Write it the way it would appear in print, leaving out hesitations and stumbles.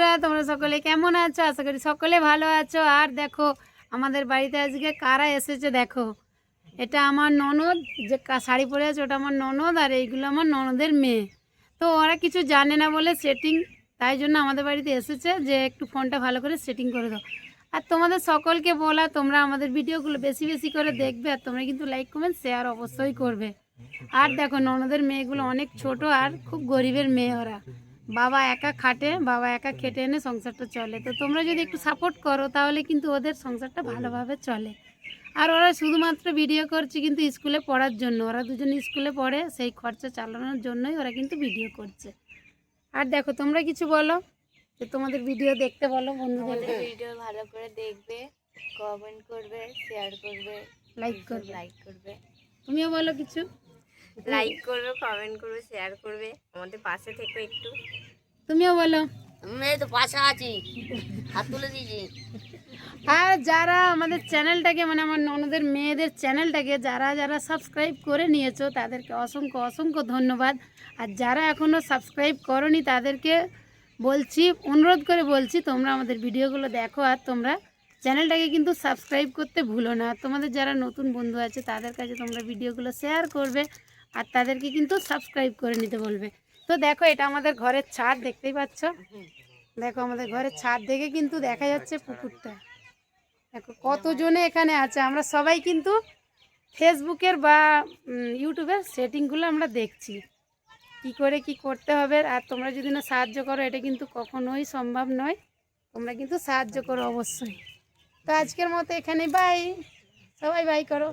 বন্ধুরা, তোমরা সকলে কেমন আছো? আশা করি সকলে ভালো আছো। আর দেখো আমাদের বাড়িতে আজকে কারা এসেছে দেখো। এটা আমার ননদ, যে শাড়ি পরে আছে ওটা আমার ননদ, আর এইগুলো আমার ননদের মেয়ে। তো ওরা কিছু জানে না বলে সেটিং, তাই জন্য আমাদের বাড়িতে এসেছে যে একটু ফোনটা ভালো করে সেটিং করে দাও। আর তোমাদের সকলকে বলা, তোমরা আমাদের ভিডিওগুলো বেশি বেশি করে দেখবে, আর তোমরা কিন্তু লাইক কমেন্ট শেয়ার অবশ্যই করবে। আর দেখো ননদের মেয়েগুলো অনেক ছোট আর খুব গরিবের মেয়ে ওরা। বাবা একা খাটে, বাবা একা খেটে এনে সংসারটা চলে। তো তোমরা যদি একটু সাপোর্ট করো তাহলে কিন্তু ওদের সংসারটা ভালোভাবে চলে। আর ওরা শুধুমাত্র ভিডিও করছে কিন্তু স্কুলে পড়ার জন্য, ওরা দুজন স্কুলে পড়ে, সেই খরচা চালানোর জন্যই ওরা কিন্তু ভিডিও করছে। আর দেখো তোমরা কিছু বলো, যে তোমাদের ভিডিও দেখতে বলো বন্ধুদের। ভিডিও ভালো করে দেখবে, কমেন্ট করবে, শেয়ার করবে, লাইক করবে। লাইক করবে, তুমিও বলো কিছু। লাইক করবে, কমেন্ট করবে, শেয়ার করবে, আমাদের পাশে থেকে একটু। তুমিও বলো। আমি তো পাশে আছি, হাত তুলে দিয়েছি। আর যারা আমাদের চ্যানেলটাকে, মানে আমার ননদের মেয়েদের চ্যানেলটাকে যারা যারা সাবস্ক্রাইব করে নিয়েছো তাদেরকে অসংখ্য অসংখ্য ধন্যবাদ। আর যারা এখনও সাবস্ক্রাইব করনি তাদেরকে বলছি, অনুরোধ করে বলছি, তোমরা আমাদের ভিডিওগুলো দেখো আর তোমরা চ্যানেলটাকে কিন্তু সাবস্ক্রাইব করতে ভুলো না। আর তোমাদের যারা নতুন বন্ধু আছে তাদের কাছে তোমরা ভিডিওগুলো শেয়ার করবে আর তাদেরকে কিন্তু সাবস্ক্রাইব করে নিতে বলবে। তো দেখো এটা আমাদের ঘরের ছাদ, দেখতেই পাচ্ছ। দেখো আমাদের ঘরের ছাদ দেখে কিন্তু দেখা যাচ্ছে পুকুরটা। দেখো কতজনে এখানে আছে, আমরা সবাই কিন্তু ফেসবুকের বা ইউটিউবের সেটিংগুলো আমরা দেখছি কি করে কি করতে হবে। আর তোমরা যদি না সাহায্য করো এটা কিন্তু কখনোই সম্ভব নয়। তোমরা কিন্তু সাহায্য করো অবশ্যই। তো আজকের মতো এখানে বাই, সবাই বাই করো।